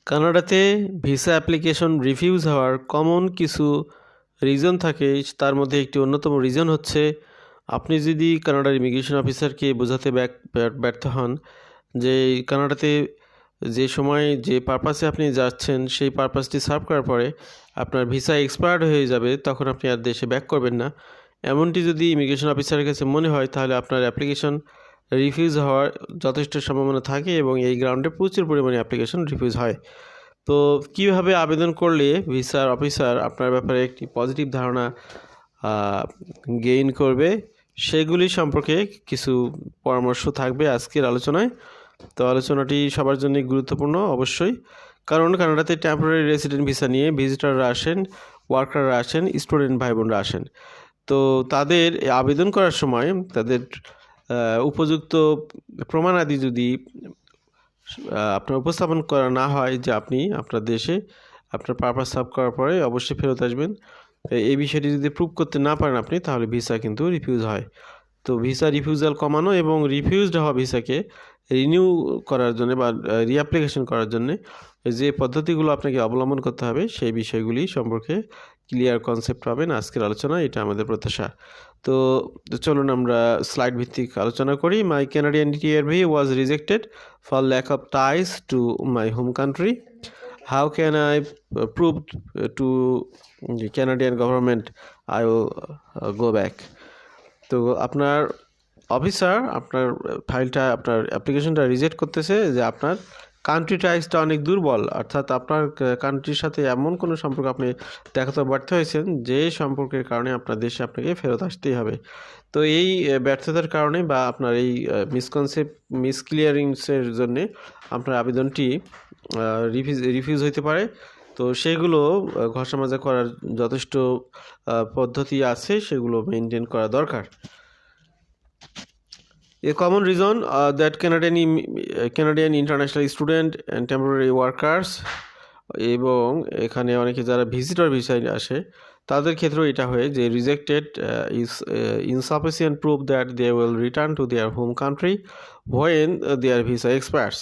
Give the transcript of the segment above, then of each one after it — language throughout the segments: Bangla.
কানাডাতে ভিসা অ্যাপ্লিকেশন রিফিউজ হওয়ার কমন কিছু রিজন থাকে। তার মধ্যে একটি অন্যতম রিজন হচ্ছে আপনি যদি কানাডার ইমিগ্রেশন অফিসারকে বোঝাতে ব্যর্থ হন যে কানাডাতে যে সময় যে পারপাসে আপনি যাচ্ছেন সেই পারপাসটি সার্ভ করার পরে আপনার ভিসা এক্সপায়ার্ড হয়ে যাবে, তখন আপনি আর দেশে ব্যাক করবেন না। এমনটি যদি ইমিগ্রেশন অফিসারের কাছে মনে হয় তাহলে আপনার অ্যাপ্লিকেশন রিফিউজ হওয়ার যথেষ্ট সম্ভাবনা থাকে এবং এই গ্রাউন্ডে প্রচুর পরিমাণে অ্যাপ্লিকেশন রিফিউজ হয়। তো কিভাবে আবেদন করলে ভিসার অফিসার আপনার ব্যাপারে একটি পজিটিভ ধারণা গেইন করবে সেগুলি সম্পর্কে কিছু পরামর্শ থাকবে আজকের আলোচনায়। তো আলোচনাটি সবার জন্য গুরুত্বপূর্ণ অবশ্যই, কারণ কানাডাতে টেম্পোরারি রেসিডেন্ট ভিসা নিয়ে ভিজিটররা আসেন, ওয়ার্কাররা আসেন, স্টুডেন্ট ভাই বোনরা আসেন। তো তাদের আবেদন করার সময় তাদের উপযুক্ত প্রমাণাদি যদি আপনার উপস্থাপন করা না হয় যে আপনি আপনার দেশে আপনার পারপাস সার্ভ করার পরে অবশ্যই ফেরত আসবেন, এই বিষয়টি যদি প্রুভ করতে না পারেন আপনি, তাহলে ভিসা কিন্তু রিফিউজ হয়। তো ভিসা রিফিউজাল কমানো এবং রিফিউজড হওয়া ভিসাকে রিনিউ করার জন্য বা রিঅ্যাপ্লিকেশন করার জন্য যে পদ্ধতিগুলো আপনাকে অবলম্বন করতে হবে সেই বিষয়গুলি সম্পর্কে ক্লিয়ার কনসেপ্ট পাবেন আজকের আলোচনা, এটা আমাদের প্রত্যাশা। তো চলুন আমরা স্লাইড ভিত্তিক আলোচনা করি। My Canadian TRV was rejected for lack of ties to my home country. How can I prove to the Canadian government I will go back? তো আপনার অফিসার আপনার ফাইলটা, আপনার অ্যাপ্লিকেশনটা রিজেক্ট করতেছে যে আপনার কান্ট্রি টাইসটা অনেক দুর্বল, অর্থাৎ আপনার কান্ট্রির সাথে এমন কোনো সম্পর্ক আপনি দেখাতে ব্যর্থ হয়েছেন যে সম্পর্কের কারণে আপনার দেশে আপনাকে ফেরত আসতেই হবে। তো এই ব্যর্থতার কারণে বা আপনার এই মিসক্লিয়ারিংসের জন্যে আপনার আবেদনটি রিফিউজ হইতে পারে। তো সেগুলো ঘষা মাজা করার যথেষ্ট পদ্ধতি আছে, সেগুলো মেনটেন করা দরকার। A common reason that Canadian international student and temporary workers এবং এখানে অনেকে যারা ভিজিটর ভিসায় আসে তাদের ক্ষেত্রেও এটা হয় যে rejected is insufficient proof that they will return to their home country when their visa expires.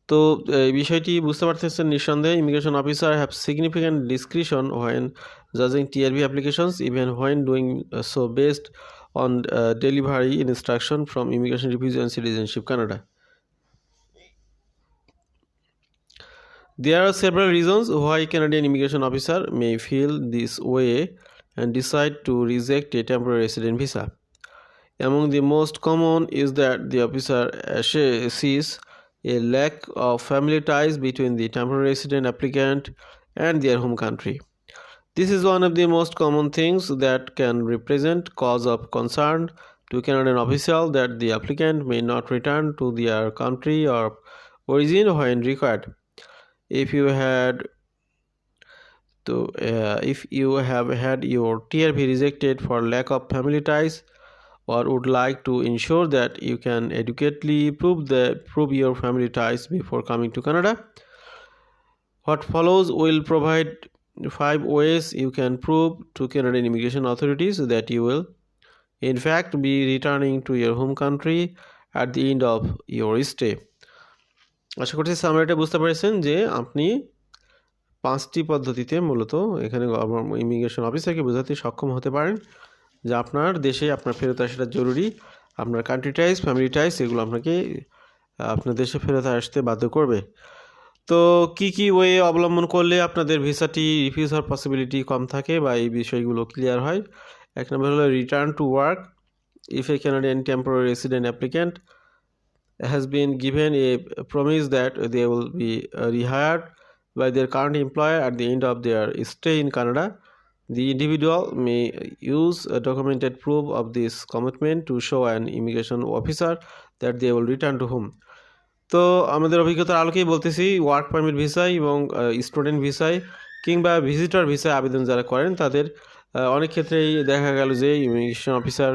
তো এই বিষয়টি বুঝতে পারতেছেন নিঃসন্দেহে immigration officer have significant discretion when জাজিং TRV applications even when doing so based on delivery instruction from Immigration, Refugee and Citizenship Canada. There are several reasons why Canadian immigration officer may feel this way and decide to reject a temporary resident visa. Among the most common is that the officer sees a lack of family ties between the temporary resident applicant and their home country. This is one of the most common things that can represent cause of concern to Canadian officials that the applicant may not return to their country of origin when required. If you have had your TRV rejected for lack of family ties or would like to ensure that you can adequately prove your family ties before coming to Canada, what follows will provide 5 ways you can prove to Canadian immigration authorities that you will in fact be returning to your home country at the end of your stay. আশা করছি সামারিটা বুঝতে পেরেছেন যে আপনি 5টি পদ্ধতিতে মূলত এখানে ইমিগ্রেশন অফিসারকে বোঝাতে সক্ষম হতে পারেন যে আপনার দেশে আপনার ফেরত আসাটা জরুরি, আপনার কান্ট্রি টাইস, ফ্যামিলি টাইস এগুলো আপনাকে আপনার দেশে ফেরত আসতে বাধ্য করবে। তো কি ওয়ে অবলম্বন করলে আপনাদের ভিসাটি রিফিউজ হওয়ার পসিবিলিটি কম থাকে বা এই বিষয়গুলো ক্লিয়ার হয়। এক নম্বর হলো return to work. If a Canadian temporary resident applicant has been given a promise that they will be rehired by their current employer at the end of their stay in Canada, the individual may use a documented proof of this commitment to show an immigration officer that they will return to home. তো আমাদের অভিজ্ঞতার আলোকেই বলতেছি, ওয়ার্ক পারমিট ভিসায় এবং স্টুডেন্ট ভিসায় কিংবা ভিজিটর ভিসায় আবেদন যারা করেন তাদের অনেক ক্ষেত্রেই দেখা গেল যে ইমিগ্রেশন অফিসার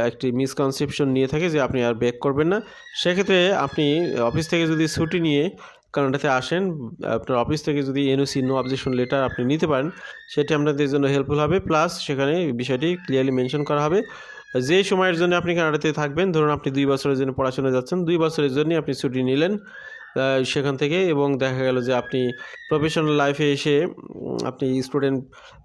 একটি মিসকনসেপশন নিয়ে থাকে যে আপনি আর ব্যাক করবেন না। সেক্ষেত্রে আপনি অফিস থেকে যদি ছুটি নিয়ে কানাডাতে আসেন, আপনার অফিস থেকে যদি এনওসি নো অবজেকশন লেটার আপনি নিতে পারেন, সেটি আপনাদের জন্য হেল্পফুল হবে। প্লাস সেখানে বিষয়টি ক্লিয়ারলি মেনশন করা হবে যে সময়ের জন্য আপনি কানাডাতে থাকবেন। ধরুন আপনি 2 বছরের জন্য পড়াশোনা যাচ্ছেন, 2 বছরের জন্য আপনি ছুটি নিলেন, সেখান থেকে, এবং দেখা গেল যে আপনি প্রফেশনাল লাইফে এসে আপনি স্টুডেন্ট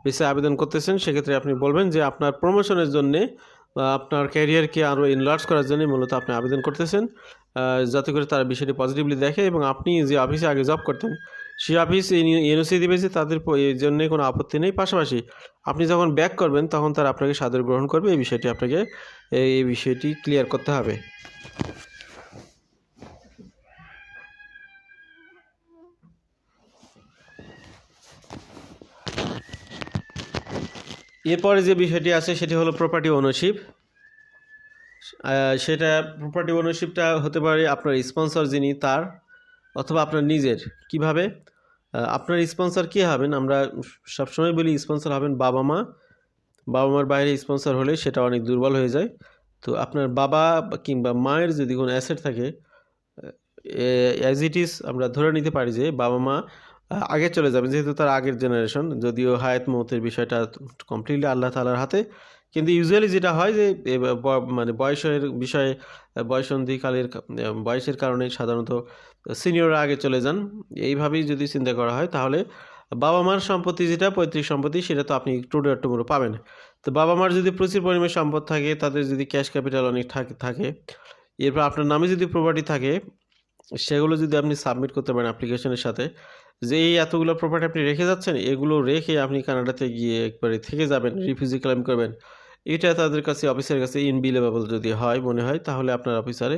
ভিসায় আবেদন করতেছেন, সেক্ষেত্রে আপনি বলবেন যে আপনার প্রমোশনের জন্যে বা আপনার ক্যারিয়ারকে আরও এনলার্জ করার জন্য মূলত আপনি আবেদন করতেছেন, যাতে করে তারা বিষয়টি পজিটিভলি দেখে এবং আপনি যে অফিসে আগে জব করতেন সেই অফিস এনওসি দিবে যে তাদের এই জন্যে কোনো আপত্তি নেই। পাশাপাশি আপনি যখন ব্যাক করবেন তখন তারা আপনাকে সাদরে গ্রহণ করবে। এই বিষয়টি আপনাকে এই বিষয়টি ক্লিয়ার করতে হবে। এরপরে যে বিষয়টি আছে সেটি হলো প্রপার্টি ওনারশিপ। সেটা প্রপার্টি ওনারশিপটা হতে পারে আপনার স্পন্সর যিনি তার, অথবা আপনার নিজের। কিভাবে? আপনার স্পন্সর কে হবেন? আমরা সবসময় বলি স্পন্সর হবেন বাবা মা। বাবা মার বাইরে স্পন্সর হলে সেটা অনেক দুর্বল হয়ে যায়। তো আপনার বাবা কিংবা মায়ের যদি কোনো অ্যাসেট থাকে, অ্যাজ ইট ইজ আমরা ধরে নিতে পারি যে বাবা মা আগে চলে যাবেন, যেহেতু তার আগের জেনারেশন, যদিও হায়াত মৌতের বিষয়টা কমপ্লিটলি আল্লাহ তাআলার হাতে, কিন্তু ইউজুয়ালি যেটা হয় যে মানে বয়সের বিষয়ে বয়সন্ধিকালের বয়সের কারণে সাধারণত সিনিয়ররা আগে চলে যান। এইভাবেই যদি চিন্তা করা হয় তাহলে বাবা মার সম্পত্তি যেটা পৈতৃক সম্পত্তি সেটা তো আপনি টুডে অর টুমোরো পাবেন। তো বাবা মার যদি প্রচুর পরিমাণে সম্পদ থাকে, তাদের যদি ক্যাশ ক্যাপিটাল অনেক থাকে, এরপর আপনার নামে যদি প্রপার্টি থাকে, সেগুলো যদি আপনি সাবমিট করতে পারেন অ্যাপ্লিকেশনের সাথে, যে এই এতগুলো প্রপার্টি আপনি রেখে যাচ্ছেন, এগুলো রেখে আপনি কানাডাতে গিয়ে একবারে থেকে যাবেন, রিফিউজি ক্লেম করবেন, এটা তাদের কাছে অফিসের কাছে ইনবিলেবল যদি হয় মনে হয়, তাহলে আপনার অফিসারে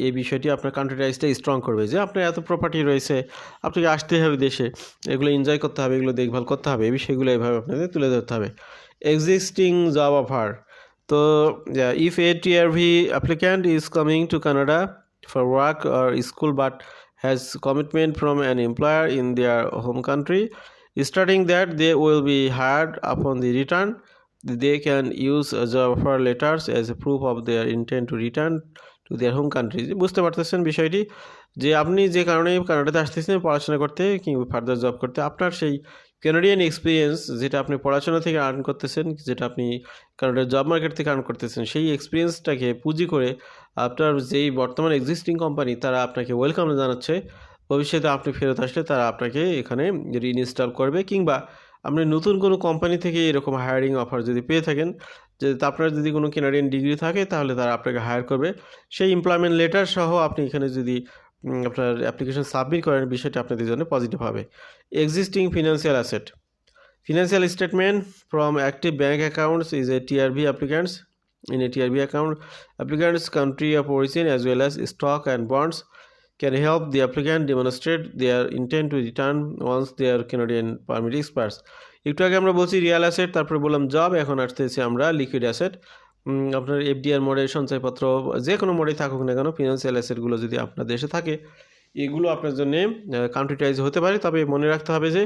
এই বিষয়টি আপনার কান্ট্রি রাইজটা স্ট্রং করবে যে আপনার এত প্রপার্টি রয়েছে, আপনাকে আসতে হবে দেশে, এগুলো এনজয় করতে হবে, এগুলো দেখভাল করতে হবে, এই বিষয়গুলো এইভাবে আপনাদের তুলে ধরতে হবে। Existing job offer. তো if a TRV applicant is coming to Canada for work or school but has commitment from an employer in their home country stating that they will be hired upon the return, they can use job offer letters as a proof of their intent to return to their home country। বুঝতে পারতেছেন বিষয়টি, যে আপনি যে কারণে কানাডাতে আসতেছেন পড়াশোনা করতে কিংবা ফার্দার জব করতে, আপনার সেই কানাডিয়ান এক্সপিরিয়েন্স যেটা আপনি পড়াশোনা থেকে আর্ন করতেছেন, যেটা আপনি কানাডার জব মার্কেট থেকে আর্ন করতেছেন, সেই এক্সপিরিয়েন্সটাকে পুঁজি করে আপনার যেই বর্তমান এক্সিস্টিং কোম্পানি তারা আপনাকে ওয়েলকাম জানাচ্ছে, ভবিষ্যতে আপনি ফেরত আসলে তারা আপনাকে এখানে রিইনস্টল করবে, কিংবা আপনি নতুন কোনো কোম্পানি থেকে এরকম হায়ারিং অফার যদি পেয়ে থাকেন, যে আপনার যদি কোনো কেনাডিয়ান ডিগ্রি থাকে তাহলে তারা আপনাকে হায়ার করবে, সেই এমপ্লয়মেন্ট লেটার সহ আপনি এখানে যদি আপনার অ্যাপ্লিকেশন সাবমিট করেন, বিষয়টা আপনাদের জন্য পজিটিভ হবে। Existing financial asset. Financial statement from active bank accounts is a TRV applicants. In a TRV account, applicants' country of origin as well as stock and bonds can help the applicant demonstrate their intent to return once their Canadian permit expires. একটু আগে আমরা বলছি রিয়েল অ্যাসেট, তারপরে বললাম জব, এখন আসতেছি আমরা লিকুইড অ্যাসেট। আপনার এফডিআর মোডে, সঞ্চয়পত্র, যে কোনো মোডে থাকুক না কেন, ফিনান্সিয়াল অ্যাসেটগুলো যদি আপনার দেশে থাকে, এগুলো আপনার জন্য কান্ট্রিটাইজ হতে পারে। তবে মনে রাখতে হবে যে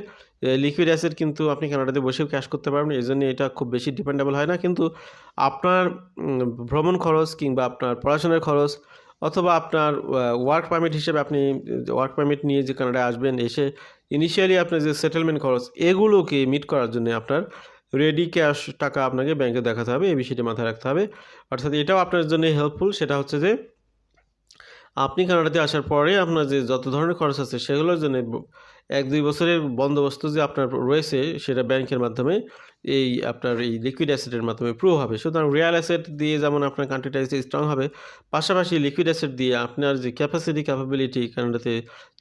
লিকুইড অ্যাসেট কিন্তু আপনি কানাডাতে বসেও ক্যাশ করতে পারবেন, এই জন্য এটা খুব বেশি ডিপেন্ডেবল হয় না। কিন্তু আপনার ভ্রমণ খরচ কিংবা আপনার পড়াশোনার খরচ, অথবা আপনার ওয়ার্ক পারমিট হিসেবে আপনি ওয়ার্ক পারমিট নিয়ে যে কানাডায় আসবেন, এসে ইনিশিয়ালি আপনার যে সেটেলমেন্ট খরচ, এগুলোকে মিট করার জন্য আপনার রেডি ক্যাশ টাকা আপনাকে ব্যাংকে দেখাতে হবে, এই বিষয়টি মাথায় রাখতে হবে। অর্থাৎ এটাও আপনার জন্য হেল্পফুল, সেটা হচ্ছে যে আপনি কানাডাতে আসার পরে আপনার যে যত ধরনের খরচ আছে সেগুলোর জন্য 1-2 বছরের বন্দোবস্ত যে আপনার রয়েছে, সেটা ব্যাংকের মাধ্যমে এই আপনার এই লিকুইড অ্যাসেটের মাধ্যমে প্রুভ হবে। সুতরাং রিয়েল অ্যাসেট দিয়ে যেমন আপনার কান্ট্রিটা স্ট্রং হবে, পাশাপাশি লিকুইড অ্যাসেট দিয়ে আপনার যে ক্যাপাবিলিটি কানাডাতে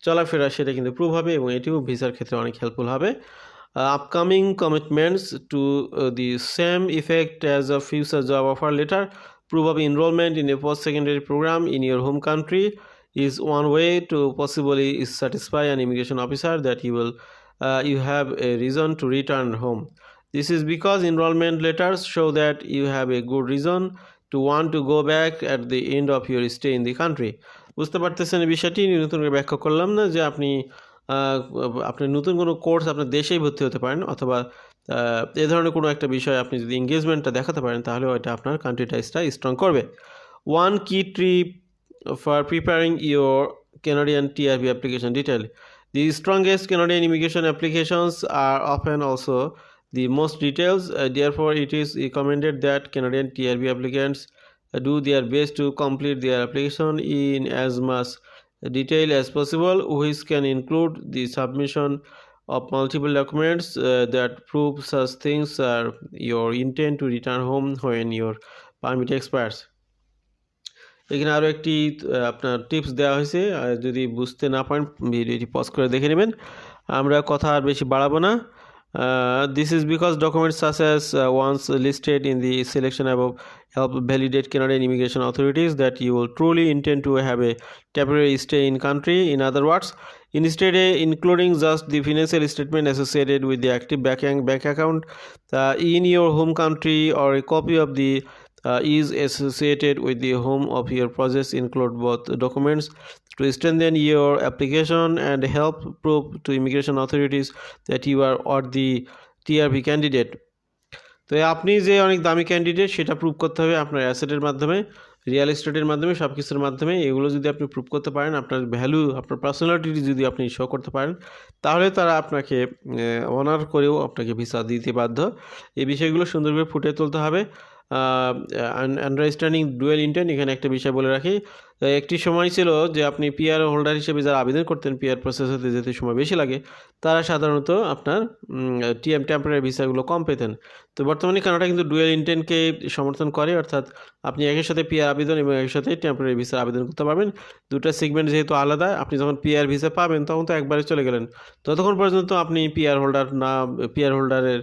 চলাফেরা, সেটা কিন্তু প্রুভ হবে, এবং এটিও ভিসার ক্ষেত্রে অনেক হেল্পফুল হবে। Upcoming commitments to the same effect as a future job offer letter, proof of enrollment in a post-secondary program in your home country is one way to possibly satisfy an immigration officer that you have a reason to return home. This is because enrollment letters show that you have a good reason to want to go back at the end of your stay in the country. বুঝতে পারতেছেন এই বিষয়টি, নতুন করে ব্যাখ্যা করলাম না, যে আপনি আপনি নতুন কোনো কোর্স আপনার দেশেই ভর্তি হতে পারেন, অথবা এ ধরনের কোনো একটা বিষয়ে আপনি যদি এঙ্গেজমেন্টটা দেখাতে পারেন, তাহলে ওইটা আপনার কান্ট্রি টাইজটা স্ট্রং করবে। ওয়ান কি trip for preparing your Canadian TRV application detail. The strongest Canadian immigration applications are often also the most details. Therefore, it is recommended that Canadian TRV applicants do their best to complete their application in as much detail as possible, which can include the submission of multiple documents that prove such things are your intent to return home when your permit expires. এখানে আরও একটি আপনার টিপস দেওয়া হয়েছে, যদি বুঝতে না পারেন ভিডিওটি পজ করে দেখে নেবেন। আমরা কথা আর বেশি বাড়াবো না। This is because documents such as ones listed in the selection above help validate Canadian immigration authorities that you will truly intend to have a temporary stay in country. In other words, instead including just the financial statement associated with the active bank account in your home country, or a copy of the is associated with the home of your process, include both documents to strengthen your application and help prove to immigration authorities that you are or the TRP candidate. তো আপনি যে অনেক দামি ক্যান্ডিডেট সেটা প্রুভ করতে হবে আপনার অ্যাসেটের মাধ্যমে, রিয়েল এস্টেটের মাধ্যমে, সব কিছুর মাধ্যমে। এগুলো যদি আপনি প্রুভ করতে পারেন, আপনার ভ্যালু, আপনার পার্সোনালিটি যদি আপনি শো করতে পারেন, তাহলে তারা আপনাকে অনার করেও আপনাকে ভিসা দিতে বাধ্য। এই বিষয়গুলো সুন্দরভাবে ফুটিয়ে তুলতে হবে। আন্ডারস্ট্যান্ডিং ডুয়েল ইন্টেন্ট, এখানে একটা বিষয় বলে রাখি, একটি সময় ছিল যে আপনি পিআর হোল্ডার হিসেবে যারা আবেদন করতেন, পিআর প্রসেস হতে যেতে সময় বেশি লাগে, তারা সাধারণত আপনার টেম্পোরারি ভিসাগুলো কম পেতেন। তো বর্তমানে কানাডা কিন্তু ডুয়েল ইন্টেন্টকে সমর্থন করে, অর্থাৎ আপনি একই সাথে পিআর আবেদন এবং একই সাথে টেম্পোরারি ভিসার আবেদন করতে পারবেন। দুটো সেগমেন্ট যেহেতু আলাদা, আপনি যখন পিআর ভিসা পাবেন তখন তো একবারে চলে গেলেন, ততক্ষণ পর্যন্ত আপনি পিআর হোল্ডারের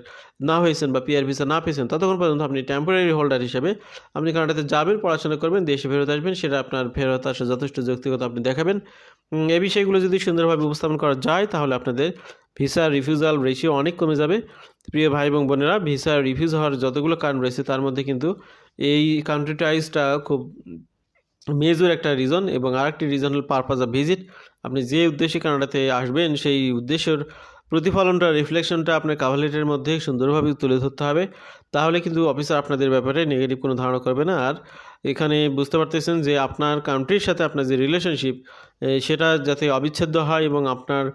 না হয়েছেন বা পিআর ভিসা না পেয়েছেন, ততক্ষণ পর্যন্ত আপনি টেম্পোরারি হোল্ডার হিসেবে আপনি কানাডাতে যাবেন, পড়াশোনা করবেন, দেশে ফেরত আসবেন, সেটা আপনার ফেরত আসা যথেষ্ট যৌক্তিকতা আপনি দেখাবেন। এই বিষয়গুলো যদি সুন্দরভাবে উপস্থাপন করা যায়, তাহলে আপনাদের ভিসা রিফিউজাল রেশিও অনেক কমে যাবে। প্রিয় ভাই এবং বোনেরা, ভিসা রিফিউজ হওয়ার যতগুলো কারণ রয়েছে তার মধ্যে কিন্তু এই কান্ট্রি টাইজটা খুব মেজর একটা রিজন, এবং আরেকটি রিজন হল পারপাস অফ ভিজিট। আপনি যে উদ্দেশ্যে কানাডাতে আসবেন সেই উদ্দেশ্যের প্রতিফলনটা, রিফ্লেকশনটা আপনার কভার লেটারের মধ্যে সুন্দরভাবে তুলে ধরতে হবে, তাহলে কিন্তু অফিসার আপনাদের ব্যাপারে নেগেটিভ কোনো ধারণা করবে না। আর এখানে বুঝতে পারতেছেন যে আপনার কান্ট্রির সাথে আপনার যে রিলেশনশিপ, সেটা যাতে অবিচ্ছেদ্য হয়, এবং আপনার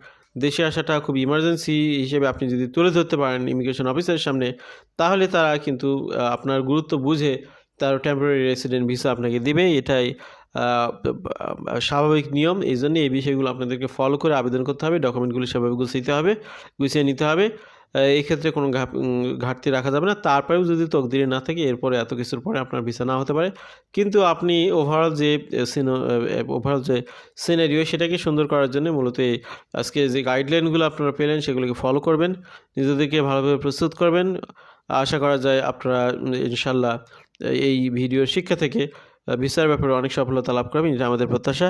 দেশে আসাটা খুব ইমার্জেন্সি হিসেবে আপনি যদি তুলে ধরতে পারেন ইমিগ্রেশন অফিসারের সামনে, তাহলে তারা কিন্তু আপনার গুরুত্ব বুঝে তার টেম্পোরারি রেসিডেন্ট ভিসা আপনাকে দেবে। এটাই স্বাভাবিক নিয়ম। এই জন্য এই বিষয়গুলো আপনাদেরকে ফলো করে আবেদন করতে হবে, ডকুমেন্টগুলি সেভাবে গুছিয়ে নিতে হবে। এই ক্ষেত্রে কোনো ঘাটতি রাখা যাবে না। তারপরেও যদি তকদিরে না থাকে, এরপরে এত কিছুর পরে আপনার ভিসা না হতে পারে, কিন্তু আপনি ওভারঅল যে সিনারিও সেটাকে সুন্দর করার জন্য মূলত আজকে যে গাইডলাইনগুলো আপনারা পেলেন সেগুলোকে ফলো করবেন, নিজেদেরকে ভালোভাবে প্রস্তুত করবেন। আশা করা যায় আপনারা ইনশাল্লাহ এই ভিডিওর শিক্ষা থেকে ভিসার ব্যাপারে অনেক সফলতা লাভ করবেন, এটা আমাদের প্রত্যাশা।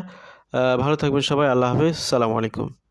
ভালো থাকবেন সবাই। আল্লাহ হাফেজ, সালামু আলাইকুম।